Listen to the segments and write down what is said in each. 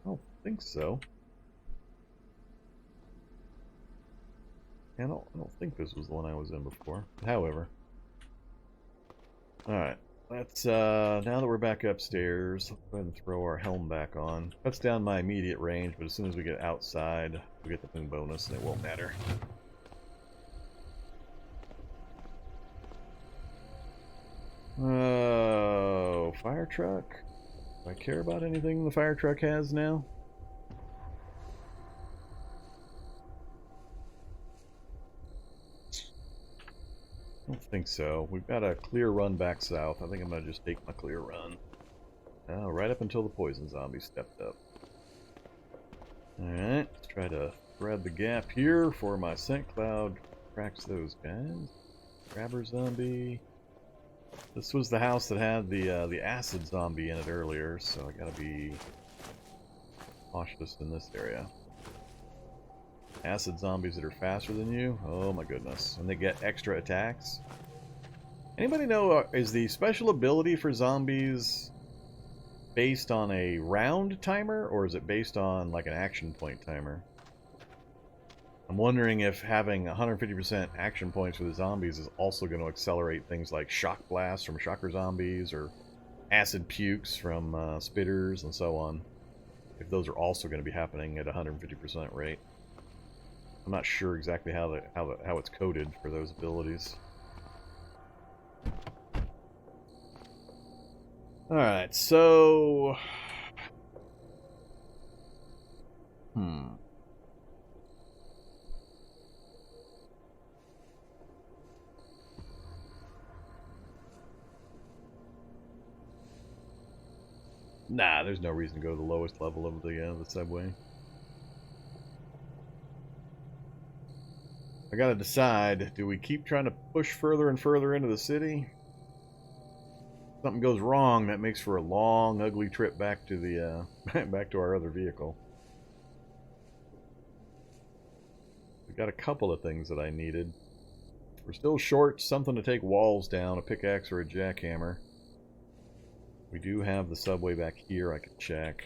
I don't think so. I don't think this was the one I was in before. However. Alright. Let's, now that we're back upstairs, let's go ahead and throw our helm back on. Cuts down my immediate range, but as soon as we get outside, we get the ping bonus, and it won't matter. Oh, fire truck? Do I care about anything the fire truck has now? I don't think so. We've got a clear run back south. I think I'm going to just take my clear run. Right up until the poison zombie stepped up. Alright, let's try to thread the gap here for my scent cloud cracks those guys. Grabber zombie. This was the house that had the acid zombie in it earlier, so I gotta be cautious in this area. Acid zombies that are faster than you? Oh my goodness. And they get extra attacks? Anybody know, is the special ability for zombies based on a round timer, or is it based on like an action point timer? I'm wondering if having 150% action points for the zombies is also going to accelerate things like shock blasts from shocker zombies, or acid pukes from spitters, and so on. If those are also going to be happening at 150% rate. I'm not sure exactly how it's coded for those abilities. Alright, so... Nah, there's no reason to go to the lowest level of the subway. I gotta decide, do we keep trying to push further and further into the city? If something goes wrong, that makes for a long, ugly trip back to the back to our other vehicle. We got a couple of things that I needed. We're still short something to take walls down, a pickaxe or a jackhammer. We do have the subway back here I can check.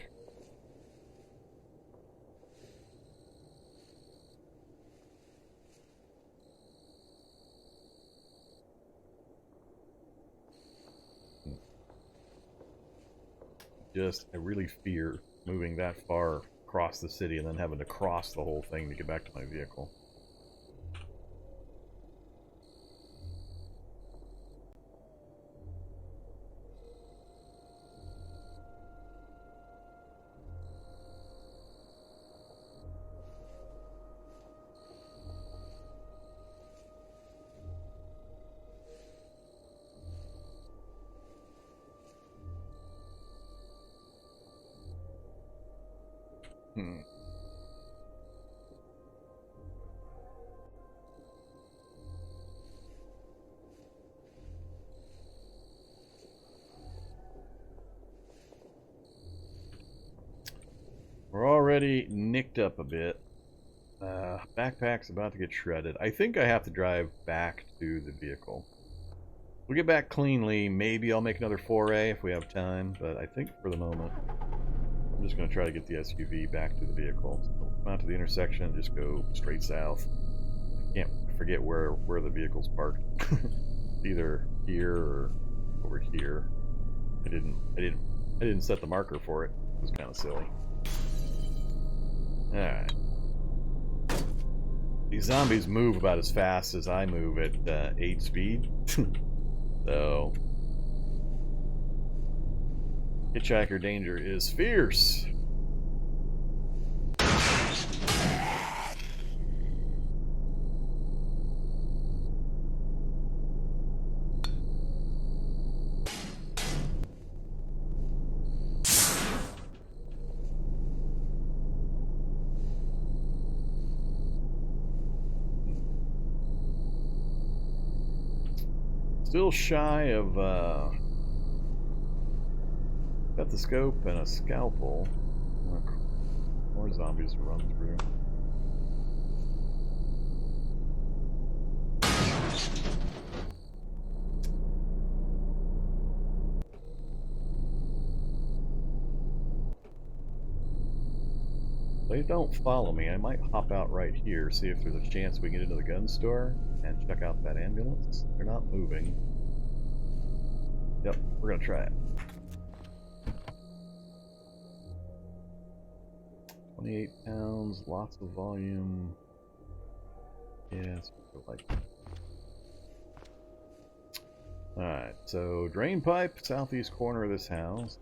I really fear moving that far across the city and then having to cross the whole thing to get back to my vehicle. We're already nicked up a bit. Backpack's about to get shredded. I think I have to drive back to the vehicle. We'll get back cleanly. Maybe I'll make another foray if we have time, but I think for the moment, I'm just going to try to get the SUV back to the vehicle. So we'll come out to the intersection and just go straight south. I can't forget where the vehicle's parked. Either here or over here. I didn't set the marker for it. It was kind of silly. Alright. These zombies move about as fast as I move at 8 speed. So... hitchhiker danger is fierce. Still shy of, got the scope and a scalpel. More zombies to run through. They don't follow me. I might hop out right here, see if there's a chance we can get into the gun store and check out that ambulance. They're not moving. Yep, we're gonna try it. 28 pounds, lots of volume. Yeah, it's like. Alright, so drain pipe, southeast corner of this house.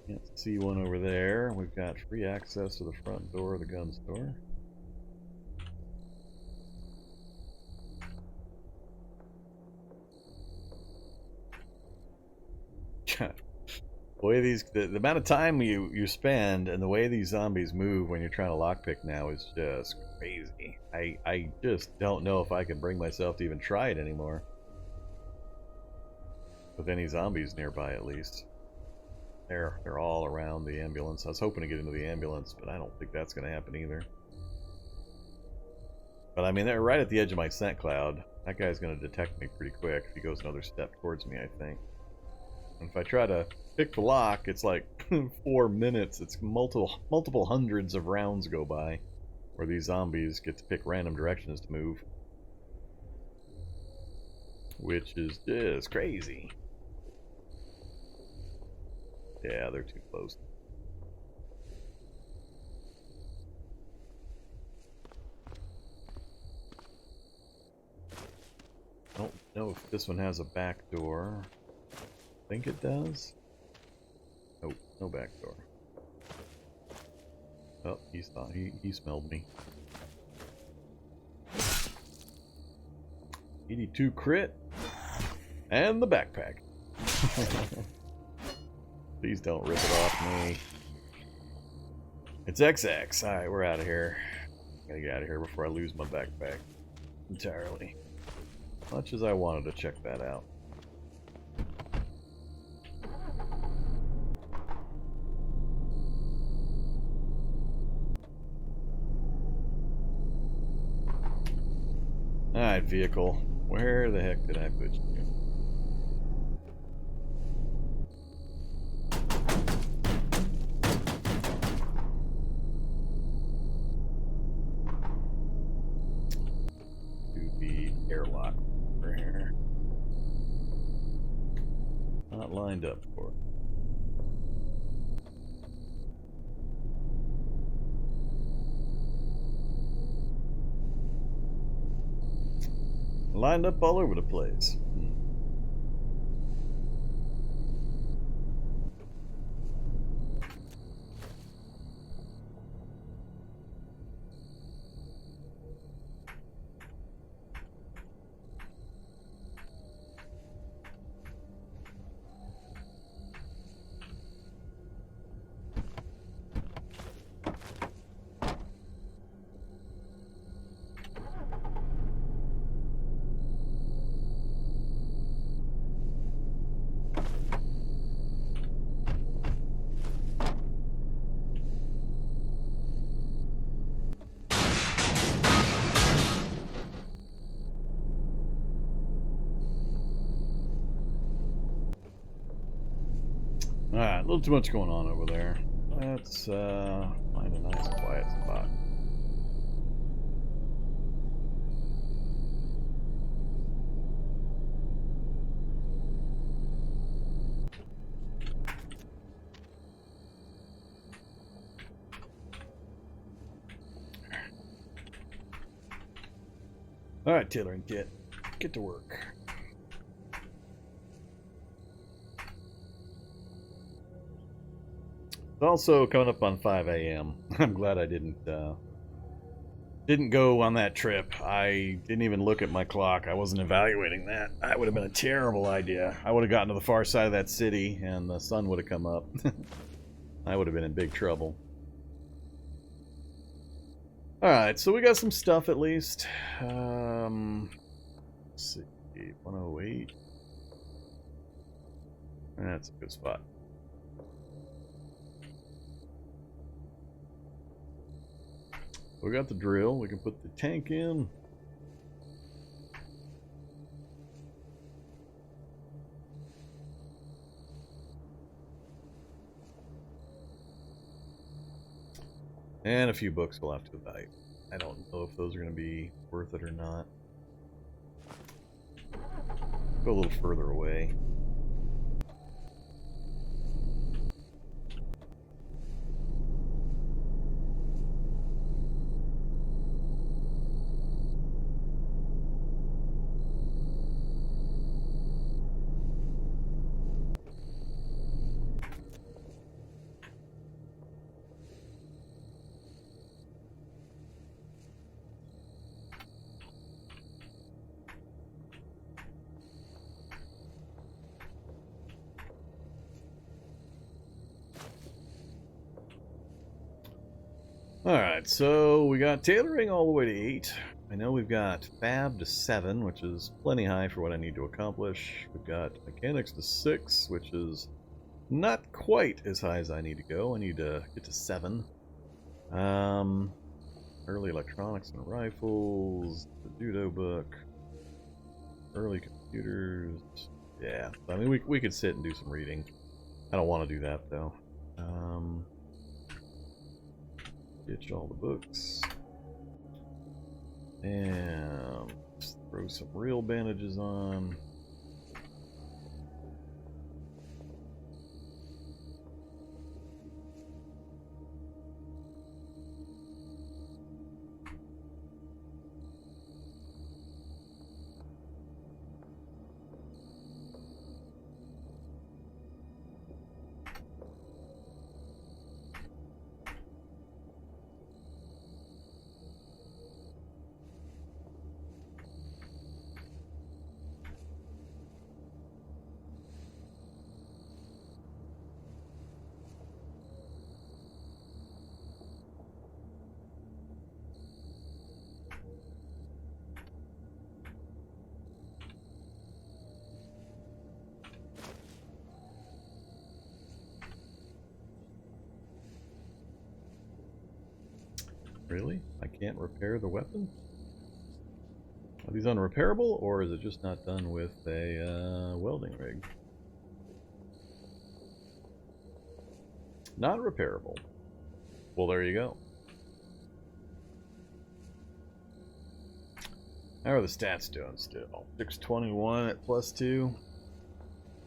Can't see one over there. We've got free access to the front door of the gun store. The way the amount of time you spend and the way these zombies move when you're trying to lockpick now is just crazy. I just don't know if I can bring myself to even try it anymore. With any zombies nearby, at least. They're all around the ambulance. I was hoping to get into the ambulance, but I don't think that's going to happen either. But I mean, they're right at the edge of my scent cloud. That guy's going to detect me pretty quick if he goes another step towards me, I think. And if I try to pick the lock, it's like 4 minutes. It's multiple hundreds of rounds go by where these zombies get to pick random directions to move. Which is just crazy. Yeah, they're too close. I don't know if this one has a back door. I think it does. Nope, no back door. Oh, he smelled me. 82 crit. And the backpack. Please don't rip it off me. It's XX. Alright, we're out of here. Gotta get out of here before I lose my backpack entirely. Much as I wanted to check that out. Alright, vehicle. Where the heck did I put you? Airlock over here. Not lined up for it. Lined up all over the place. Alright, a little too much going on over there. Let's find a nice quiet spot. Alright, Taylor and Kit, get to work. It's also coming up on 5 a.m. I'm glad I didn't go on that trip. I didn't even look at my clock. I wasn't evaluating that. That would have been a terrible idea. I would have gotten to the far side of that city and the sun would have come up. I would have been in big trouble. Alright, so we got some stuff at least. Let's see. 108. That's a good spot. We got the drill. We can put the tank in. And a few books we'll have to evaluate. I don't know if those are going to be worth it or not. Go a little further away. Alright, so we got tailoring all the way to 8. I know we've got fab to 7, which is plenty high for what I need to accomplish. We've got mechanics to 6, which is not quite as high as I need to go. I need to get to 7. Early electronics and rifles, the judo book, early computers. Yeah, I mean, we could sit and do some reading. I don't want to do that, though. Ditch all the books. And just throw some real bandages on. Really? I can't repair the weapon? Are these unrepairable, or is it just not done with a welding rig? Not repairable. Well, there you go. How are the stats doing still? 621 at +2.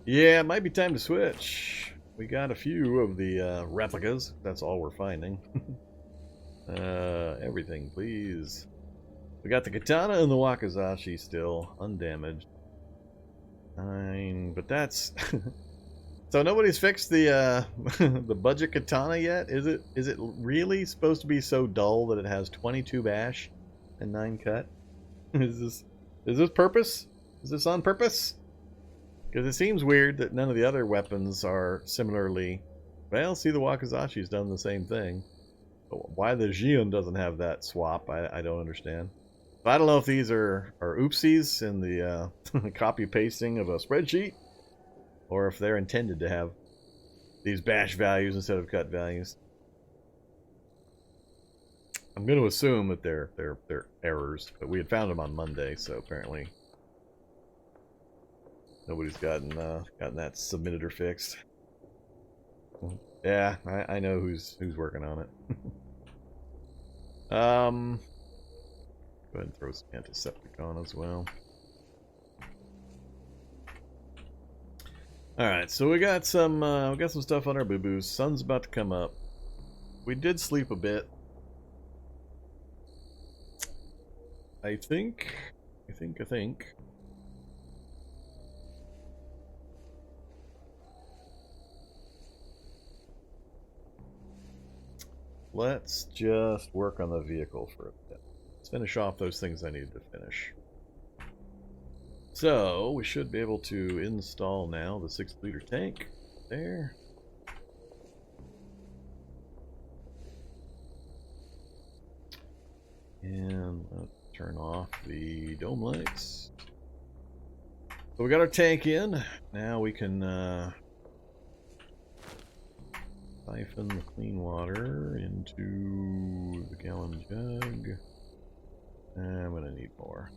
Yeah, it might be time to switch. We got a few of the replicas. That's all we're finding. Everything, please. We got the katana and the wakizashi still undamaged. Fine, but that's so nobody's fixed the the budget katana yet. Is it really supposed to be so dull that it has 22 bash and 9 cut? Is this purpose? Is this on purpose? Because it seems weird that none of the other weapons are similarly. Well, see, the wakizashi's done the same thing. Why the Xion doesn't have that swap, I don't understand. But I don't know if these are oopsies in the copy-pasting of a spreadsheet, or if they're intended to have these bash values instead of cut values. I'm going to assume that they're errors, but we had found them on Monday, so apparently nobody's gotten that submitted or fixed. Yeah, I know who's working on it. Go ahead and throw some antiseptic on as well. Alright, so we got some stuff on our boo-boos. Sun's about to come up. We did sleep a bit. I think. Let's just work on the vehicle for a bit. Let's finish off those things I needed to finish. So, we should be able to install now the 6-liter tank. There. And let's turn off the dome lights. So we got our tank in. Now we can siphon the clean water into the gallon jug. I'm gonna need more.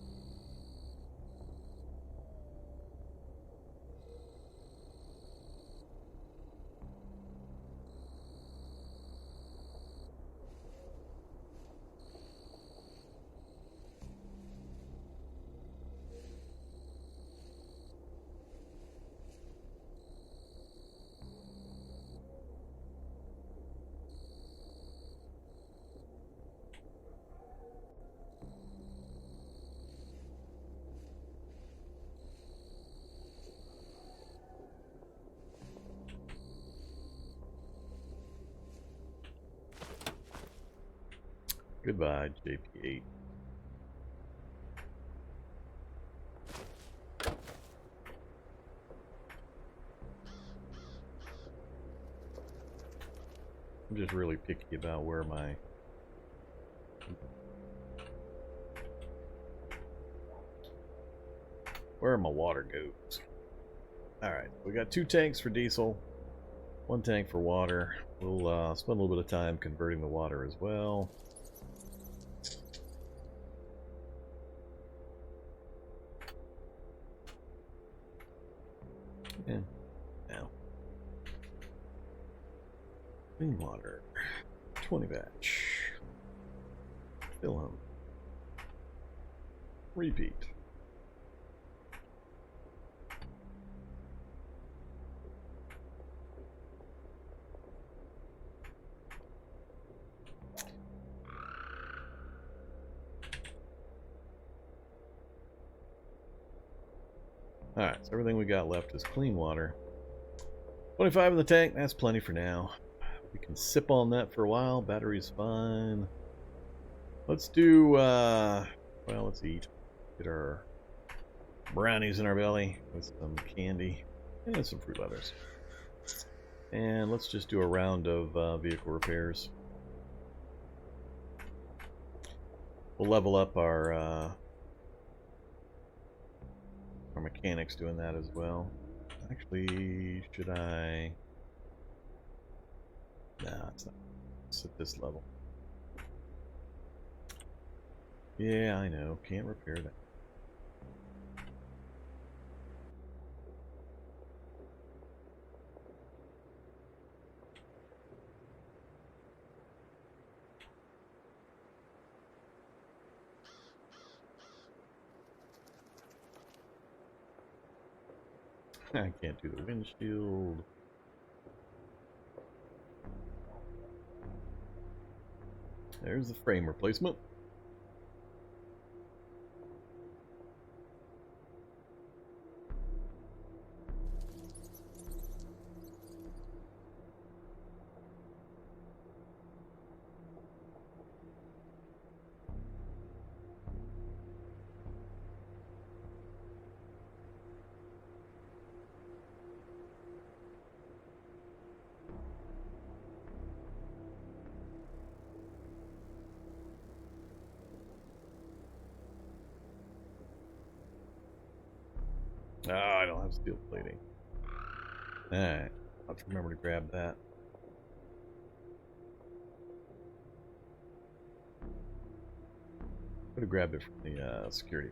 Goodbye, JP8. I'm just really picky about where my water goes. Alright, we got 2 tanks for diesel, 1 tank for water. We'll spend a little bit of time converting the water as well. And now, clean water, 20 batch, fill them, repeat. Alright, so everything we got left is clean water. 25 in the tank, that's plenty for now. We can sip on that for a while, battery's fine. Let's do, well, let's eat. Get our brownies in our belly with some candy and some fruit leathers. And let's just do a round of vehicle repairs. We'll level up our mechanics doing that as well. Actually, should I? Nah, it's not. It's at this level. Yeah, I know. Can't repair that. I can't do the windshield. There's the frame replacement. Oh, I don't have steel plating. Alright, I'll have to remember to grab that. Could have grabbed it from the security.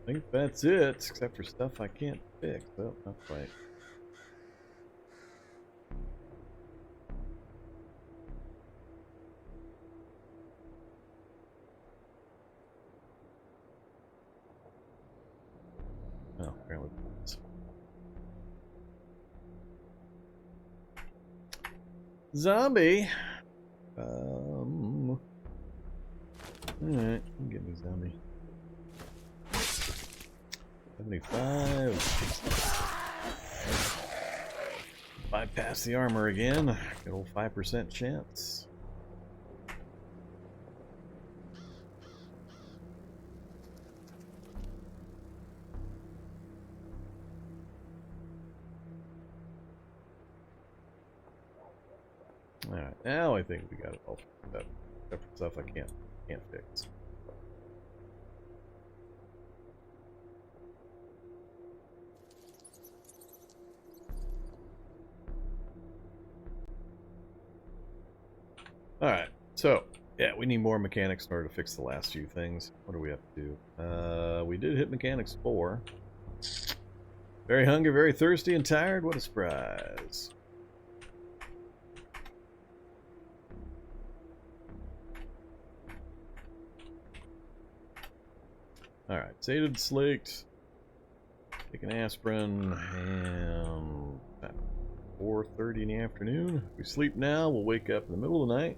I think that's it, except for stuff I can't fix. Oh, not quite. Oh, apparently. Zombie. Alright, get me zombie. 75. Bypass the armor again. Good old 5% chance. Alright, now I think we got it all fixed up. Except for stuff I can't fix. Alright, so, yeah, we need more mechanics in order to fix the last few things. What do we have to do? We did hit mechanics 4. Very hungry, very thirsty, and tired. What a surprise. Alright, sated, slaked. Take an aspirin, and 4:30 in the afternoon. If we sleep now, we'll wake up in the middle of the night.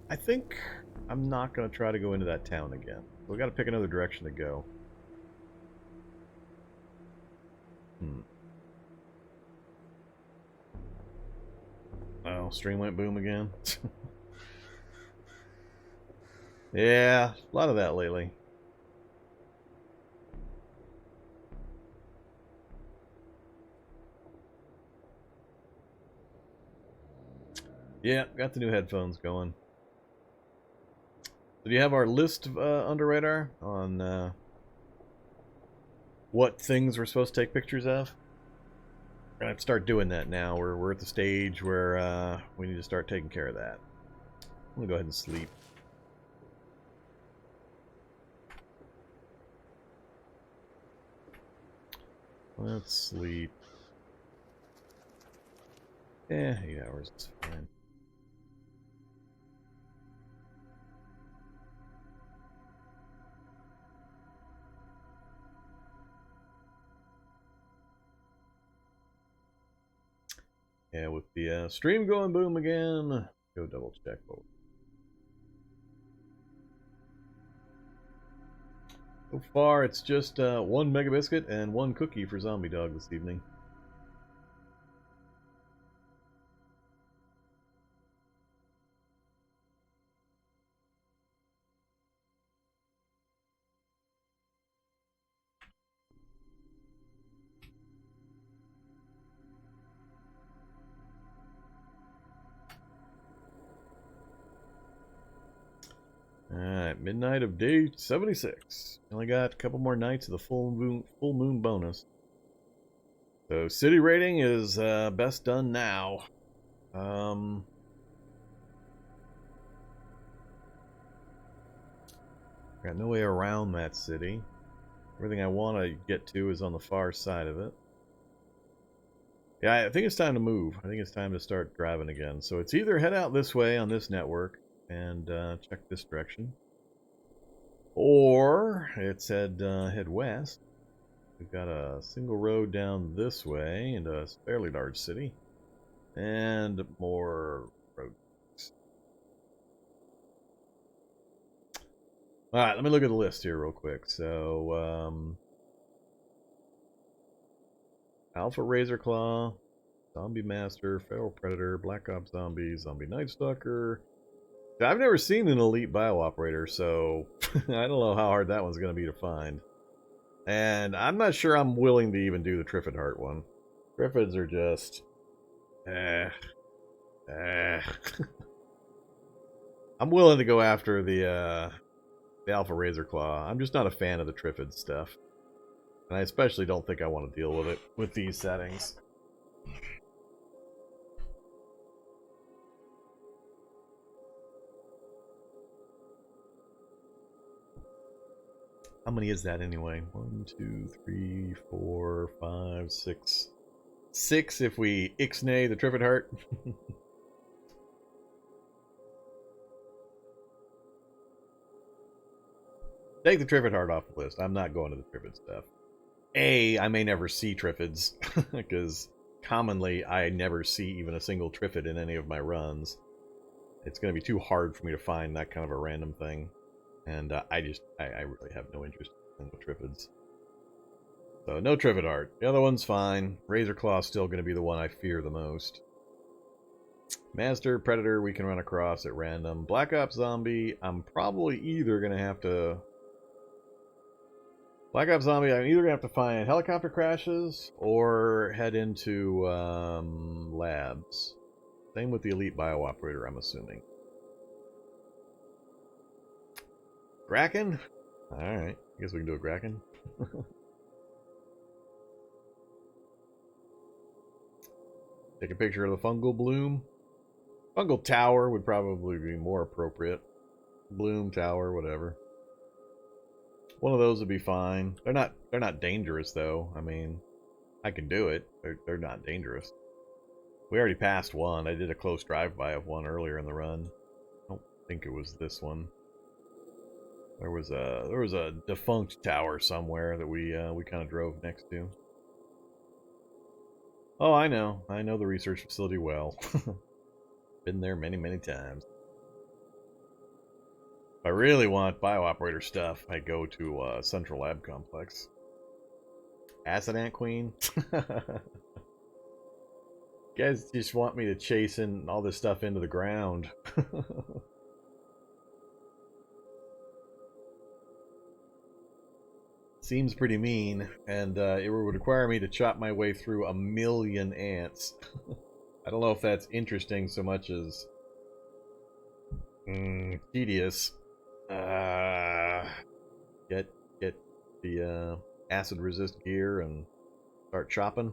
I think I'm not going to try to go into that town again. We've got to pick another direction to go. Oh, stream went boom again. Yeah, a lot of that lately. Yeah, got the new headphones going. Do you have our list under radar on what things we're supposed to take pictures of? We're gonna have to start doing that now. We're at the stage where we need to start taking care of that. I'm gonna go ahead and sleep. Let's sleep. Yeah, 8 hours is fine. Yeah, with the stream going boom again, go double check. So far, it's just 1 Mega Biscuit and 1 cookie for Zombie Dog this evening. Alright, midnight of day 76. Only got a couple more nights of the full moon bonus. So city rating is best done now. Got no way around that city. Everything I want to get to is on the far side of it. Yeah, I think it's time to move. I think it's time to start driving again. So it's either head out this way on this network and check this direction, or it's head west. We've got a single road down this way into a fairly large city, and more roads. All right, let me look at the list here real quick. So, Alpha Razorclaw, Zombie Master, Feral Predator, Black Ops Zombie, Zombie Night Stalker. I've never seen an elite bio operator, so I don't know how hard that one's going to be to find. And I'm not sure I'm willing to even do the Triffid Heart one. Triffids are just... I'm willing to go after the Alpha Razorclaw. I'm just not a fan of the Triffid stuff. And I especially don't think I want to deal with it with these settings. How many is that anyway? 1, 2, 3, 4, 5, 6. 6 if we ixnay the Triffid Heart. Take the Triffid Heart off the list. I'm not going to the Triffid stuff. I may never see Triffids, because commonly I never see even a single Triffid in any of my runs. It's going to be too hard for me to find that kind of a random thing. And I really have no interest in the Triffids. So no Triffid Heart. The other one's fine. Razorclaw's still going to be the one I fear the most. Master, Predator, we can run across at random. Black Ops Zombie, I'm probably either going to have to... Black Ops Zombie, I'm either going to have to find helicopter crashes or head into labs. Same with the Elite Bio Operator, I'm assuming. Kraken? Alright, I guess we can do a Kraken. Take a picture of the fungal bloom. Fungal tower would probably be more appropriate. Bloom tower, whatever. One of those would be fine. They're not dangerous though. I mean, I can do it. They're not dangerous. We already passed one. I did a close drive-by of one earlier in the run. I don't think it was this one. There was a defunct tower somewhere that we kind of drove next to. Oh, I know the research facility well. Been there many times. If I really want biooperator stuff, I go to Central Lab Complex. Acid Ant Queen? You guys just want me to chase in all this stuff into the ground. Seems pretty mean, and it would require me to chop my way through 1,000,000 ants. I don't know if that's interesting so much as tedious. Get the acid resist gear and start chopping.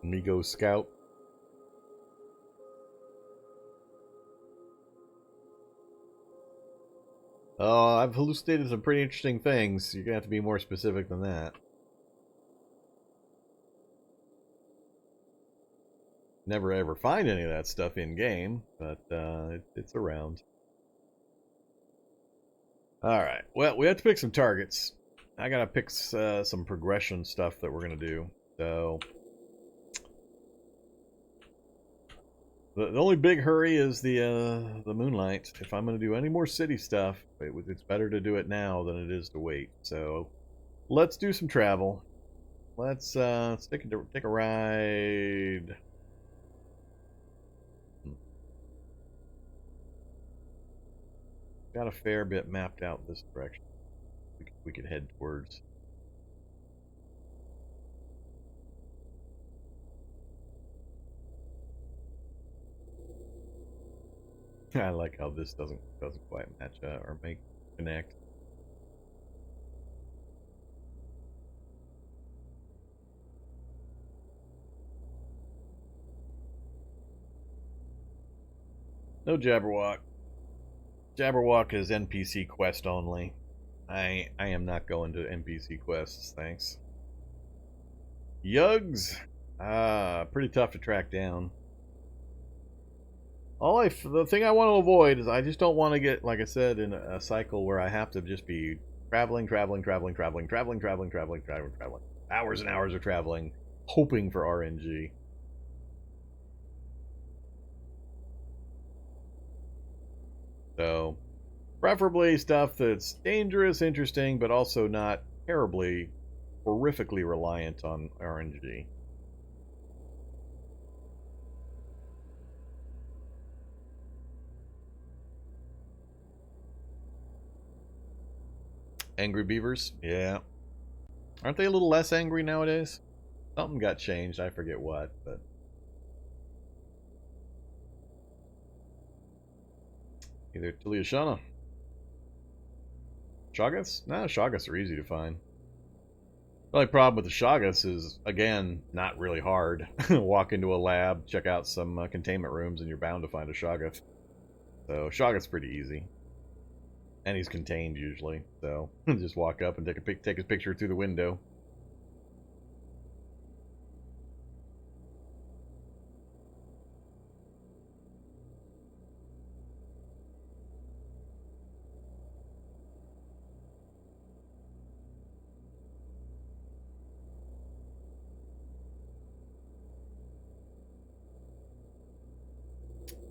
Me go scout. Oh, I've hallucinated some pretty interesting things. You're gonna have to be more specific than that. Never ever find any of that stuff in game, but it's around. Alright, well, we have to pick some targets. I gotta pick some progression stuff that we're gonna do. So, the only big hurry is the Moonlight. If I'm gonna do any more city stuff, it's better to do it now than it is to wait. So, let's do some travel. Let's take a ride. Got a fair bit mapped out this direction. We could head towards. I like how this doesn't quite match or make connect. No Jabberwock. Jabberwock is NPC quest only. I am not going to NPC quests, thanks. Yugs, pretty tough to track down. The thing I want to avoid is I just don't want to get, like I said, in a cycle where I have to just be traveling. Hours and hours of traveling, hoping for RNG. So, preferably stuff that's dangerous, interesting, but also not terribly, horrifically reliant on RNG. Angry beavers? Yeah. Aren't they a little less angry nowadays? Something got changed, I forget what, but... Either Tiliashana. Shoggoths? Nah, Shoggoths are easy to find. The only problem with the Shoggoths is, again, not really hard. Walk into a lab, check out some containment rooms, and you're bound to find a Shoggoth. So, Shoggoth's pretty easy. And he's contained, usually. So, just walk up and take his picture through the window.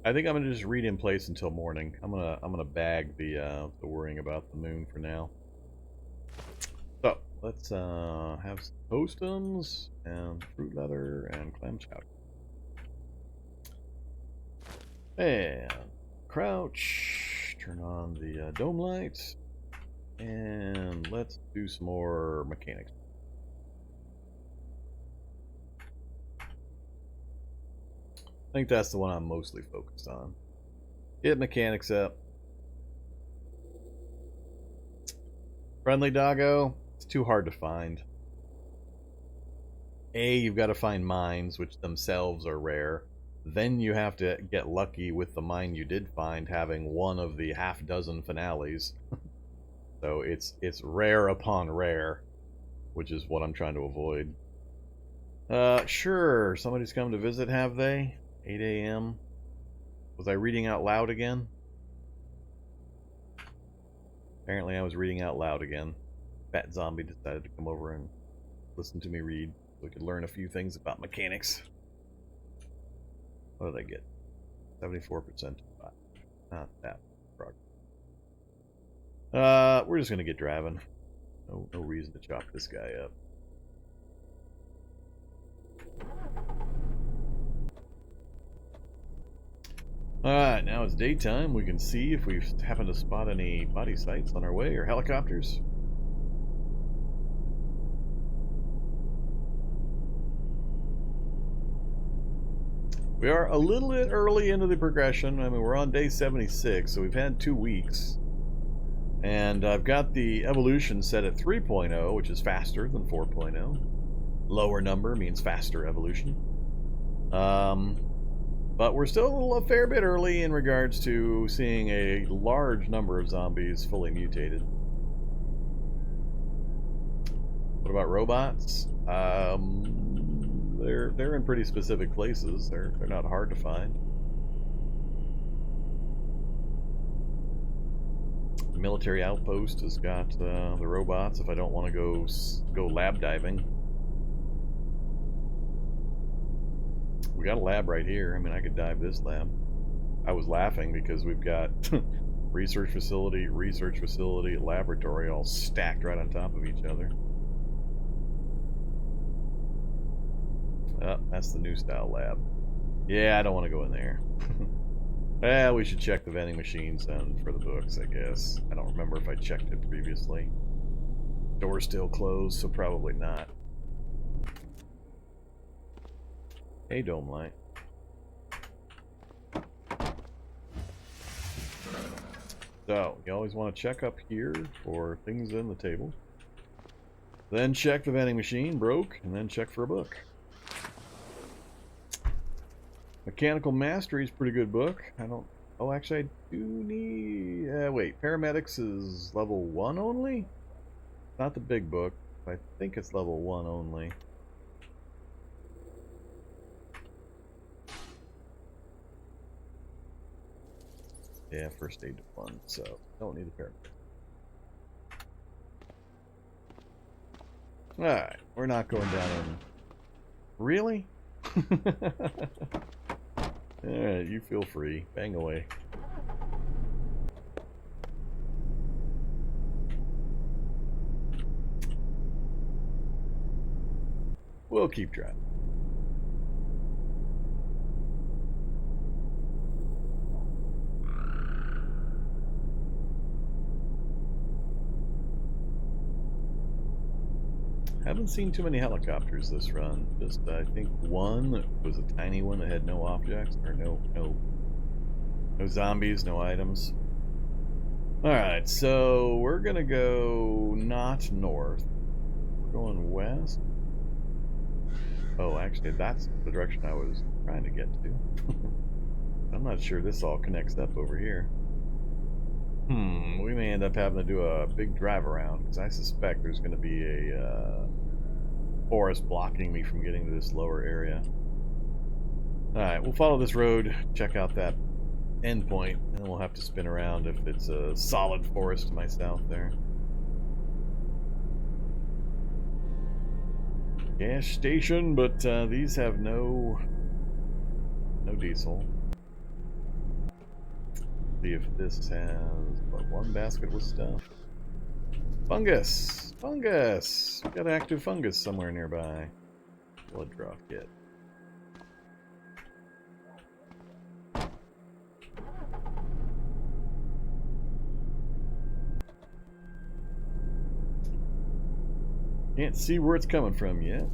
I think I'm gonna just read in place until morning. I'm gonna bag the worrying about the moon for now. So let's have some postums and fruit leather and clam chowder. And crouch. Turn on the dome light, and let's do some more mechanics. I think that's the one I'm mostly focused on. Get mechanics up. Friendly doggo, it's too hard to find. You've got to find mines, which themselves are rare. Then you have to get lucky with the mine you did find having one of the half-dozen finales. So it's rare upon rare, which is what I'm trying to avoid. Sure, somebody's come to visit, have they? 8 a.m. Was I reading out loud again? Apparently I was reading out loud again. Fat Zombie decided to come over and listen to me read so we could learn a few things about mechanics. What did I get? 74%. Not that progress. We're just gonna get driving. No reason to chop this guy up. Alright, now it's daytime. We can see if we happen to spot any body sites on our way or helicopters. We are a little bit early into the progression. I mean, we're on day 76, so we've had 2 weeks. And I've got the evolution set at 3.0, which is faster than 4.0. Lower number means faster evolution. But we're still a fair bit early in regards to seeing a large number of zombies fully mutated. What about robots? They're in pretty specific places. They're not hard to find. The military outpost has got the robots if I don't want to go lab diving. We got a lab right here. I mean, I could dive this lab. I was laughing because we've got research facility, laboratory all stacked right on top of each other. Oh, that's the new style lab. Yeah, I don't want to go in there. Well, we should check the vending machines then for the books, I guess. I don't remember if I checked it previously. Door's still closed, so probably not. Hey, Dome Light. So, you always want to check up here for things in the table. Then check the vending machine, broke, and then check for a book. Mechanical Mastery is a pretty good book. I don't... Oh, actually, I do need... wait, Paramedics is level 1 only? Not the big book. I think it's level 1 only. Yeah, first aid to 1, so don't need the paramedic. Alright, we're not going down in... Really? Alright, you feel free. Bang away. We'll keep driving. Haven't seen too many helicopters this run. Just I think one was a tiny one that had no objects or no zombies, no items. All right, so we're gonna go not north. We're going west. Oh, actually, that's the direction I was trying to get to. I'm not sure this all connects up over here. We may end up having to do a big drive around, because I suspect there's going to be a forest blocking me from getting to this lower area. Alright, we'll follow this road, check out that endpoint, and then we'll have to spin around if it's a solid forest to my south there. Gas station, but these have no diesel. See if this has one basket with stuff. Fungus! Fungus! We got active fungus somewhere nearby. Blood draw kit. Can't see where it's coming from yet.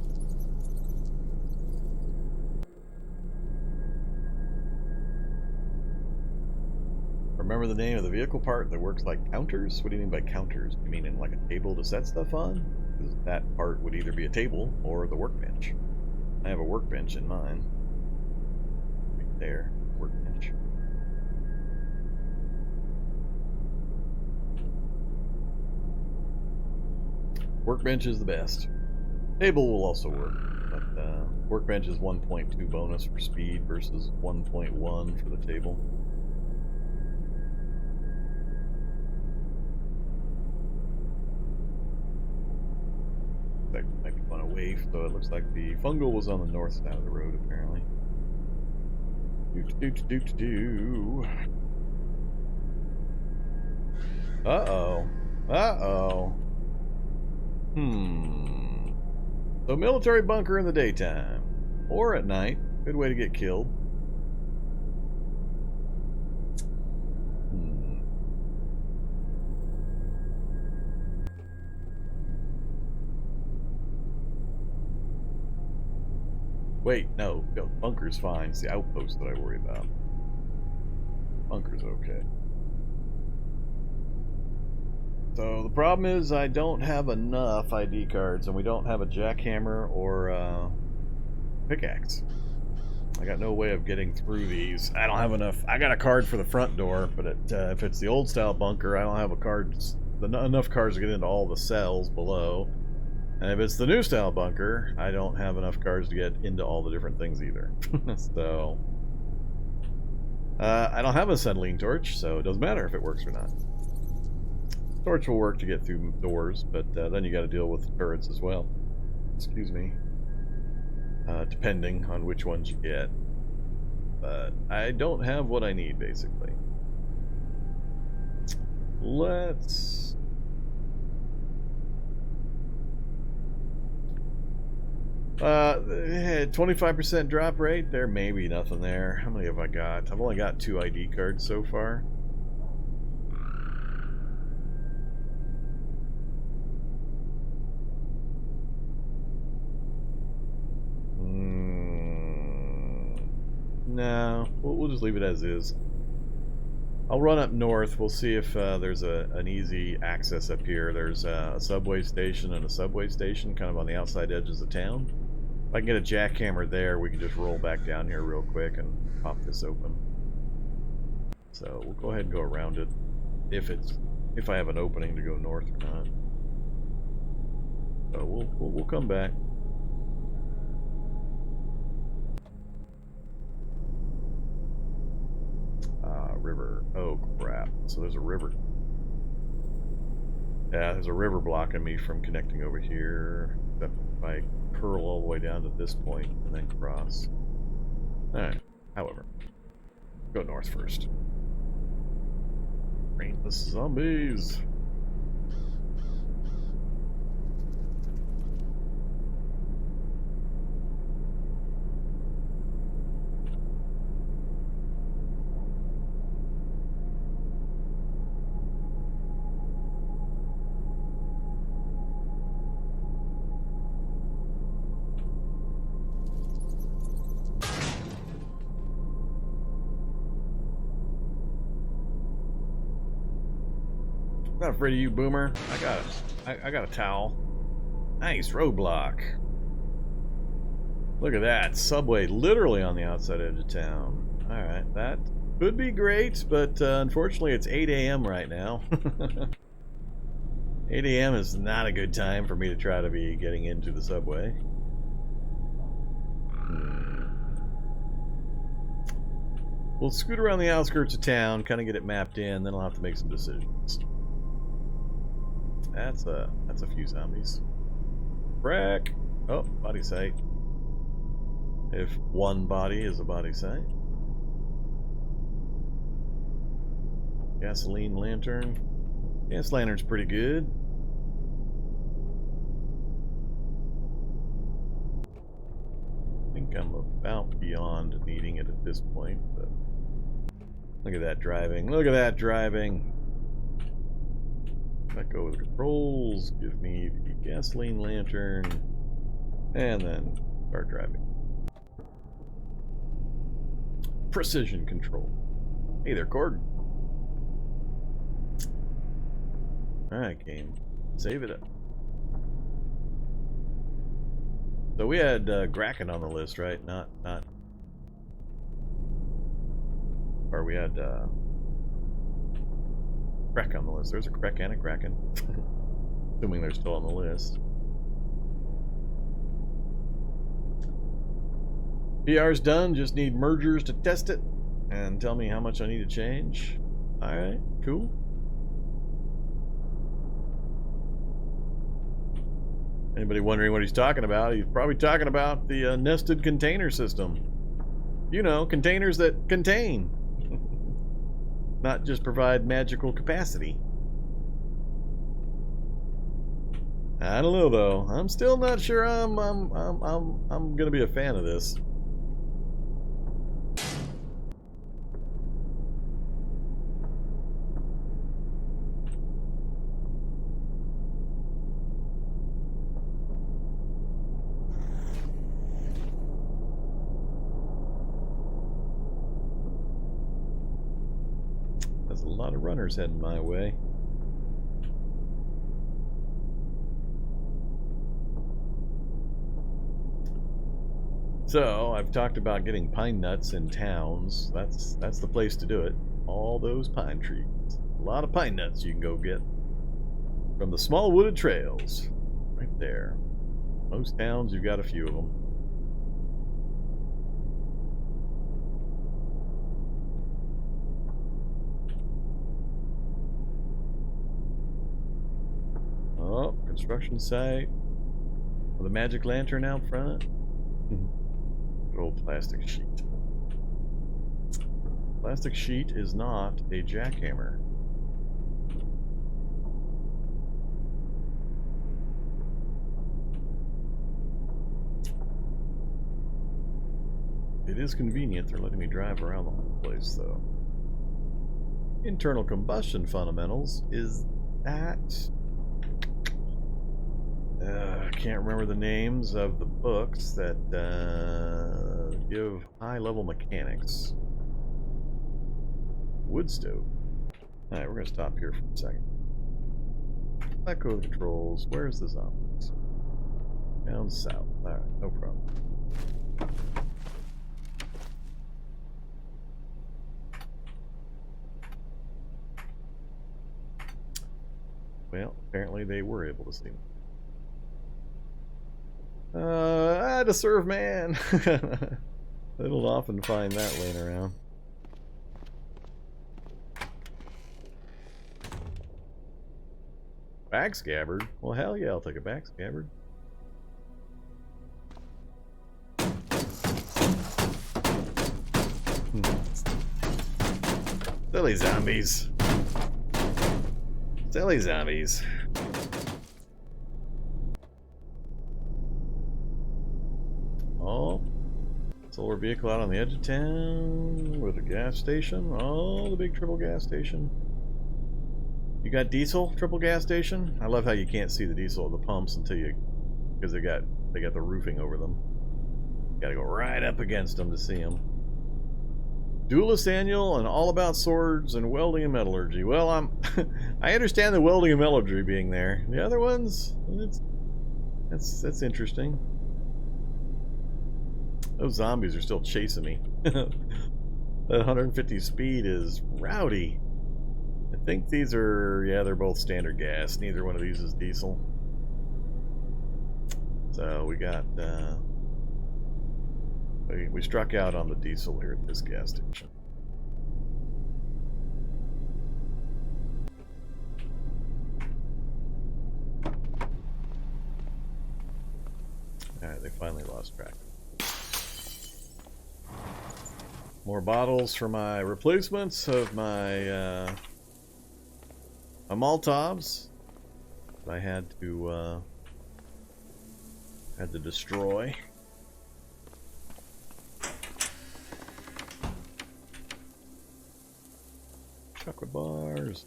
Remember the name of the vehicle part that works like counters? What do you mean by counters? You mean in like a table to set stuff on? Because that part would either be a table or the workbench. I have a workbench in mine. Right there, workbench. Workbench is the best. Table will also work, but workbench is 1.2 bonus for speed versus 1.1 for the table. That might be away, so it looks like the fungal was on the north side of the road apparently. Do Uh-oh. Uh-oh. So military bunker in the daytime. Or at night. Good way to get killed. Wait, no. Bunker's fine. It's the outpost that I worry about. Bunker's okay. So the problem is I don't have enough ID cards, and we don't have a jackhammer or pickaxe. I got no way of getting through these. I don't have enough. I got a card for the front door, but if it's the old style bunker, I don't have enough cards to get into all the cells below. And if it's the new style bunker, I don't have enough cards to get into all the different things either. So I don't have a acetylene torch, so it doesn't matter if it works or not. Torch will work to get through doors, but then you got to deal with turrets as well. Excuse me. Depending on which ones you get. But I don't have what I need, basically. Let's... 25% drop rate? There may be nothing there. How many have I got? I've only got 2 ID cards so far. No, we'll just leave it as is. I'll run up north. We'll see if there's an easy access up here. There's a subway station and a subway station kind of on the outside edges of town. If I can get a jackhammer there, we can just roll back down here real quick and pop this open. So we'll go ahead and go around it if I have an opening to go north or not. So we'll come back. River. Oh crap. So there's a river. Yeah, there's a river blocking me from connecting over here. If I curl all the way down to this point and then cross. Alright. However, go north first. Brainless zombies. Not afraid of you, Boomer. I got a towel. Nice roadblock. Look at that. Subway literally on the outside edge of town. Alright, that could be great, but unfortunately it's 8 a.m. right now. 8 a.m. is not a good time for me to try to be getting into the subway. We'll scoot around the outskirts of town, kind of get it mapped in, then I'll have to make some decisions. That's a few zombies. Frack! Oh, body sight. If one body is a body sight. Gasoline lantern. Gas lantern's pretty good. I think I'm about beyond needing it at this point, but look at that driving. Look at that driving. Let go of the controls, give me the gasoline lantern, and then start driving. Precision control. Hey there, Cord. Alright, game. Save it up. So we had Kraken on the list, right? Not. Or we had Krek on the list. There's a Krek and a Kraken. Assuming they're still on the list. PR's done. Just need mergers to test it and tell me how much I need to change. Alright, cool. Anybody wondering what he's talking about? He's probably talking about the nested container system. You know, containers that contain. Not just provide magical capacity. I don't know though. I'm still not sure I'm gonna be a fan of this. There's a lot of runners heading my way. So, I've talked about getting pine nuts in towns. That's the place to do it. All those pine trees. A lot of pine nuts you can go get from the small wooded trails. Right there. Most towns, you've got a few of them. Oh, construction site. With a magic lantern out front. Good old plastic sheet. Plastic sheet is not a jackhammer. It is convenient they're letting me drive around the whole place, though. Internal combustion fundamentals is that... I can't remember the names of the books that give high-level mechanics. Wood stove. Alright, we're going to stop here for a second. Echo controls. Where's the zombies? Down south. Alright, no problem. Well, apparently they were able to see me. To serve man. They don't often find that laying around. Back scabbard? Well, hell yeah, I'll take a back scabbard. Silly zombies. Silly zombies. Oh, solar vehicle out on the edge of town with a gas station. Oh, the big triple gas station. You got diesel triple gas station? I love how you can't see the diesel at the pumps until you, because they got the roofing over them. Got to go right up against them to see them. Duelist annual and all about swords and welding and metallurgy. Well, I understand the welding and metallurgy being there. The other ones, that's interesting. Those zombies are still chasing me. That 150 speed is rowdy. I think these are, yeah, they're both standard gas. Neither one of these is diesel. So we got, we struck out on the diesel here at this gas station. Alright, they finally lost track. More bottles for my replacements of my Molotovs I had to destroy. Chocolate bars.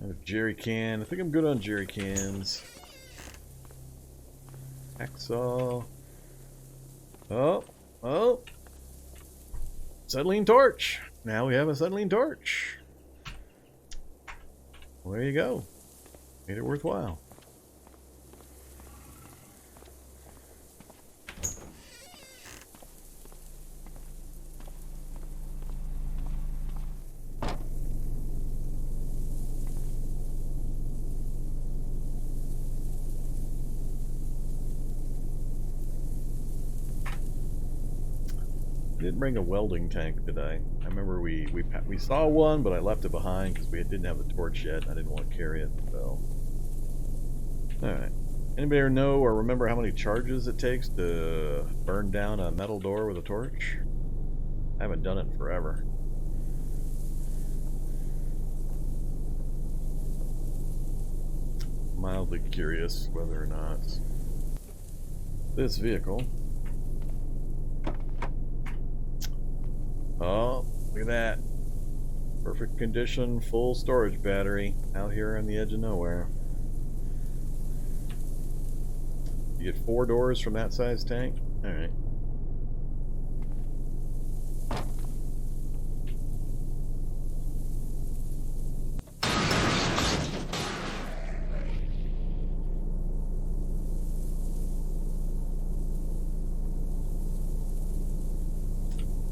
I have a jerry can. I think I'm good on jerry cans. Hacksaw. Oh. Acetylene torch. Now we have a acetylene torch. Well, there you go. Made it worthwhile. Didn't bring a welding tank today. I remember we saw one, but I left it behind because we didn't have the torch yet. I didn't want to carry it. So, all right. Anybody know or remember how many charges it takes to burn down a metal door with a torch? I haven't done it in forever. Mildly curious whether or not this vehicle... Oh, look at that. Perfect condition, full storage battery, out here on the edge of nowhere. You get 4 doors from that size tank? Alright.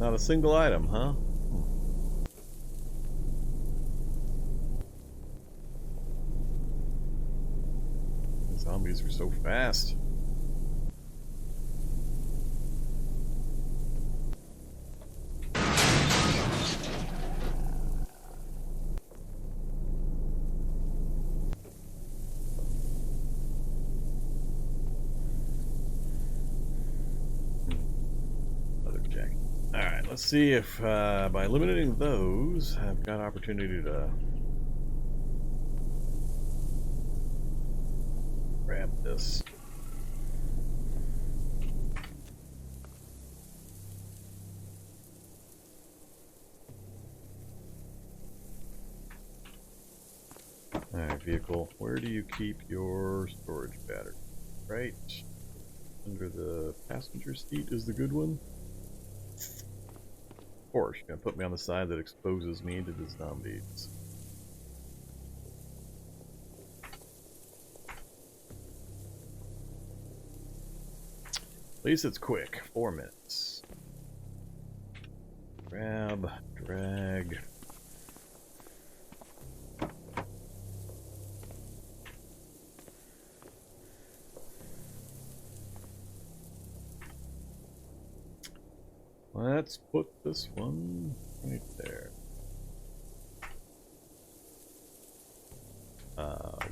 Not a single item, huh? The zombies are so fast. Let's see if by eliminating those, I've got opportunity to grab this. Alright, vehicle, where do you keep your storage battery? Right under the passenger seat is the good one. Of course, you're gonna put me on the side that exposes me to the zombies. At least it's quick. 4 minutes. Grab, drag. Let's put this one right there.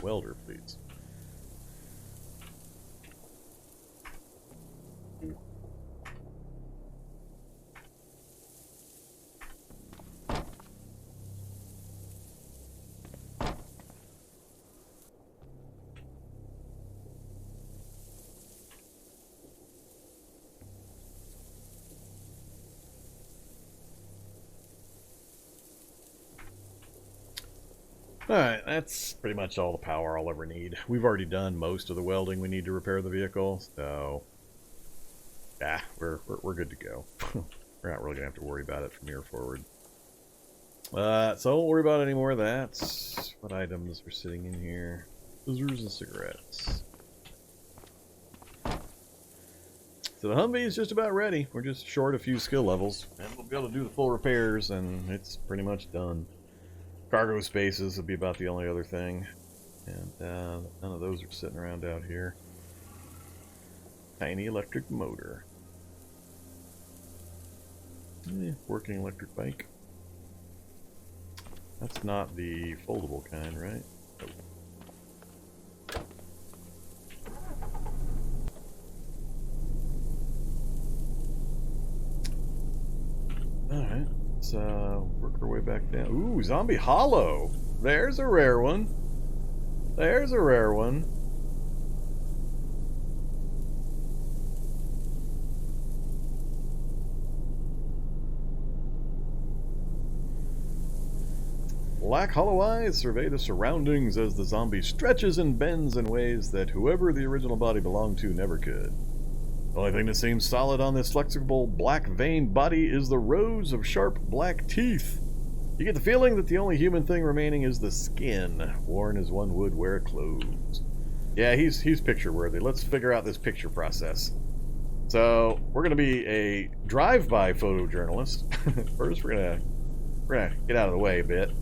Welder, please. Ooh. Alright, that's pretty much all the power I'll ever need. We've already done most of the welding we need to repair the vehicle, so... yeah, we're good to go. We're not really going to have to worry about it from here forward. So I won't worry about any more of that. What items are sitting in here? Scissors and cigarettes. So the Humvee is just about ready. We're just short a few skill levels, and we'll be able to do the full repairs, and it's pretty much done. Cargo spaces would be about the only other thing. And none of those are sitting around out here. Tiny electric motor. Working electric bike. That's not the foldable kind, right? Nope. Alright. Let's work our way back down. Ooh, zombie hollow. There's a rare one. There's a rare one. Black hollow eyes survey the surroundings as the zombie stretches and bends in ways that whoever the original body belonged to never could. The only thing that seems solid on this flexible black veined body is the rows of sharp black teeth. You get the feeling that the only human thing remaining is the skin, worn as one would wear clothes. Yeah, he's picture worthy. Let's figure out this picture process. So we're gonna be a drive-by photojournalist. First we're gonna get out of the way a bit.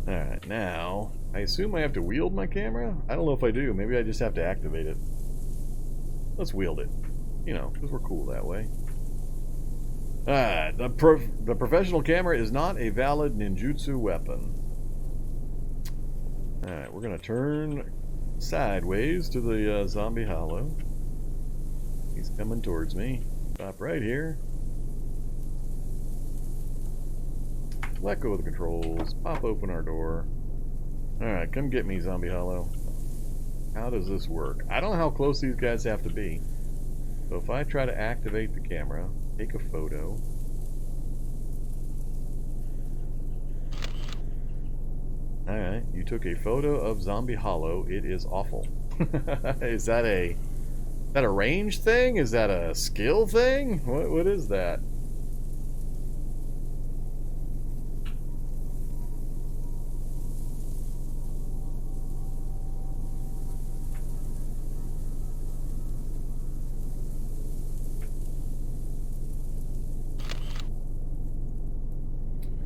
Alright, now I assume I have to wield my camera? I don't know if I do. Maybe I just have to activate it. Let's wield it. You know, because we're cool that way. The professional camera is not a valid ninjutsu weapon. Alright, we're going to turn sideways to the zombie hollow. He's coming towards me. Stop right here. Let go of the controls. Pop open our door. Alright, come get me, zombie hollow. How does this work? I don't know how close these guys have to be. So if I try to activate the camera, take a photo. Alright, you took a photo of zombie hollow. It is awful. Is that a range thing? Is that a skill thing? What is that?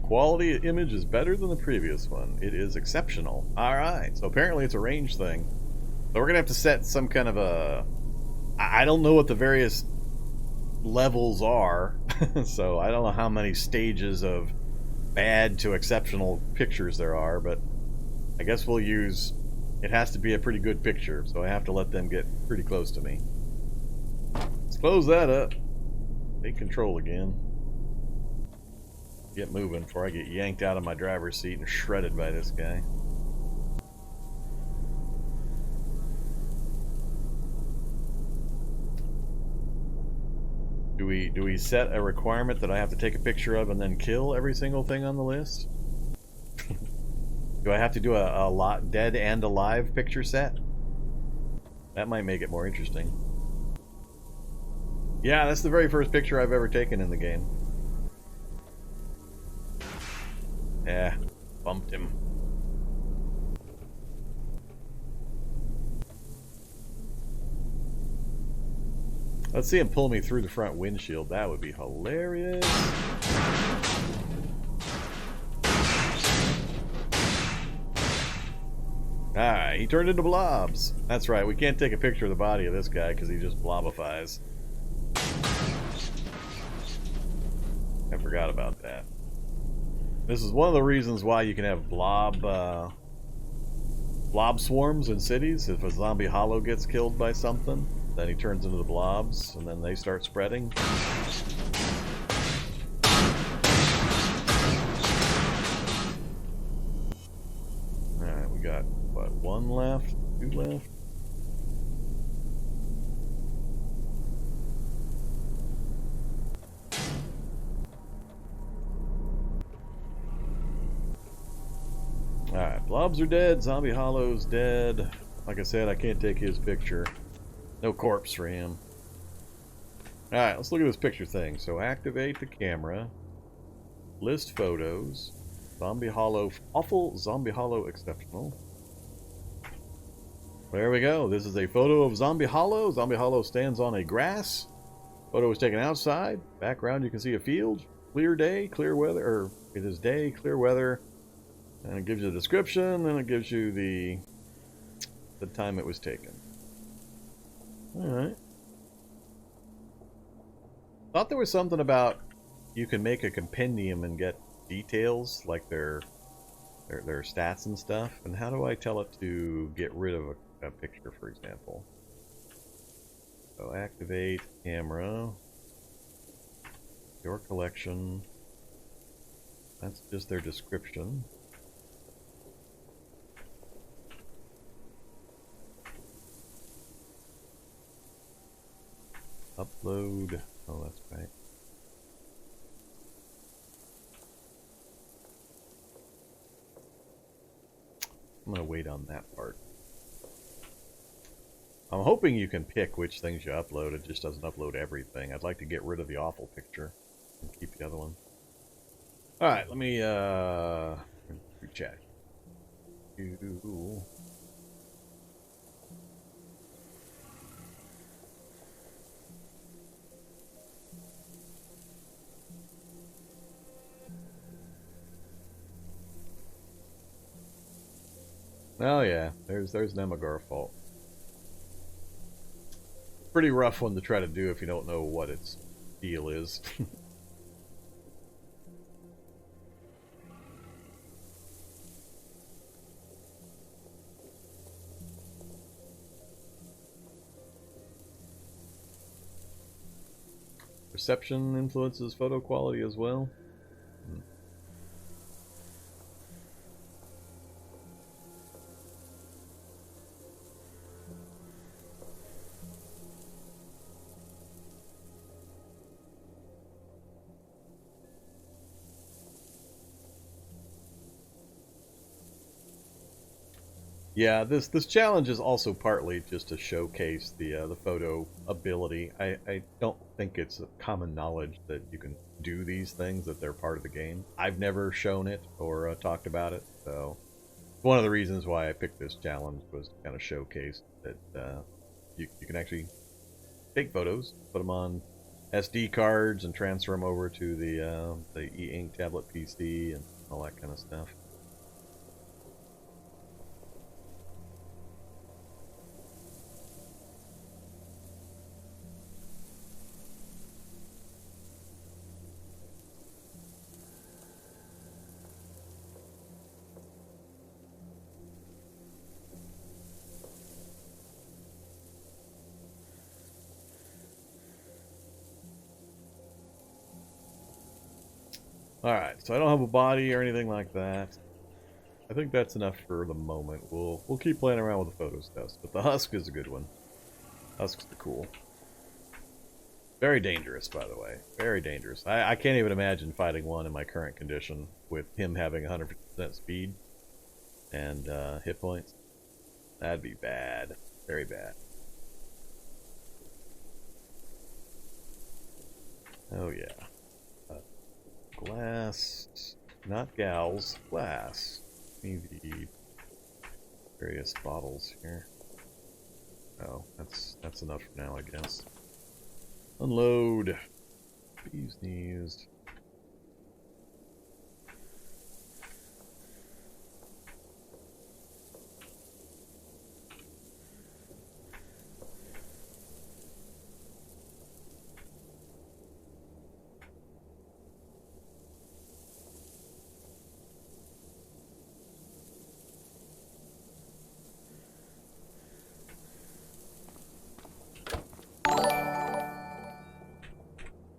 Quality image is better than the previous one. It is exceptional. Alright, so apparently it's a range thing. So we're gonna have to set some kind of a... I don't know what the various levels are, so I don't know how many stages of bad to exceptional pictures there are, but I guess we'll use... It has to be a pretty good picture, so I have to let them get pretty close to me. Let's close that up. Take control again. Get moving before I get yanked out of my driver's seat and shredded by this guy. Do we set a requirement that I have to take a picture of and then kill every single thing on the list? Do I have to do a lot dead and alive picture set? That might make it more interesting. Yeah, that's the very first picture I've ever taken in the game. Yeah, bumped him. Let's see him pull me through the front windshield. That would be hilarious. Ah, he turned into blobs. That's right, we can't take a picture of the body of this guy because he just blobifies. I forgot about that. This is one of the reasons why you can have blob swarms in cities. If a zombie hollow gets killed by something, then he turns into the blobs, and then they start spreading. Alright, we got, what, 1 left? 2 left? Alright, blobs are dead, zombie hollow's dead. Like I said, I can't take his picture. No corpse for him. Alright, let's look at this picture thing. So activate the camera. List photos. Zombie hollow, awful, zombie hollow exceptional. There we go. This is a photo of zombie hollow. Zombie hollow stands on a grass. Photo was taken outside. Background, you can see a field. Clear day, clear weather, or it is day, clear weather. And it gives you the description, and it gives you the time it was taken. Alright. Thought there was something about you can make a compendium and get details, like their stats and stuff. And how do I tell it to get rid of a picture, for example? So activate camera. Your collection. That's just their description. Upload. Oh, that's right. I'm going to wait on that part. I'm hoping you can pick which things you upload. It just doesn't upload everything. I'd like to get rid of the awful picture and keep the other one. Alright, let me chat. Oh yeah, there's Nemagar fault. Pretty rough one to try to do if you don't know what its deal is. perception influences photo quality as well. Yeah, this challenge is also partly just to showcase the photo ability. I don't think it's common knowledge that you can do these things, that they're part of the game. I've never shown it or talked about it, so one of the reasons why I picked this challenge was to kind of showcase that you can actually take photos, put them on SD cards, and transfer them over to the e-ink tablet PC and all that kind of stuff. Alright, so I don't have a body or anything like that. I think that's enough for the moment. We'll keep playing around with the photos test, but the husk is a good one. Husks are cool. Very dangerous, by the way. Very dangerous. I can't even imagine fighting one in my current condition with him having 100% speed and hit points. That'd be bad. Very bad. Oh yeah. Glass, not gals, glass. Need the various bottles here. Oh, that's enough for now, I guess. Unload. Bees knees.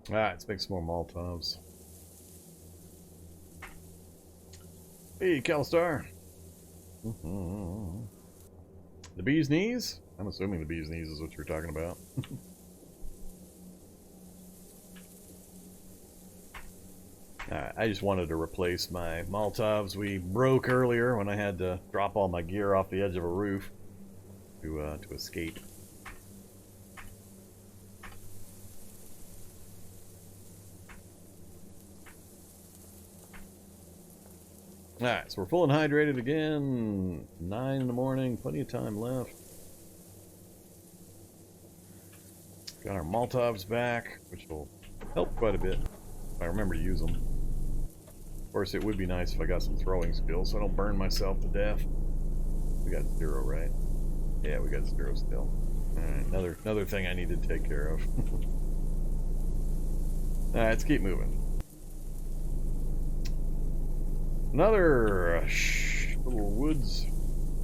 Alright, let's make some more Molotovs. Hey, Calistar. The bee's knees? I'm assuming the bee's knees is what you're talking about. Alright, I just wanted to replace my Molotovs we broke earlier when I had to drop all my gear off the edge of a roof to escape. Alright, so we're full and hydrated again. 9 in the morning, plenty of time left. Got our Molotovs back, which will help quite a bit if I remember to use them. Of course, it would be nice if I got some throwing skills so I don't burn myself to death. We got 0, right? Yeah, we got 0 still. Alright, another thing I need to take care of. Alright, let's keep moving. Another little woods.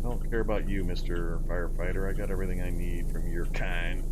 I don't care about you, Mr. Firefighter. I got everything I need from your kind.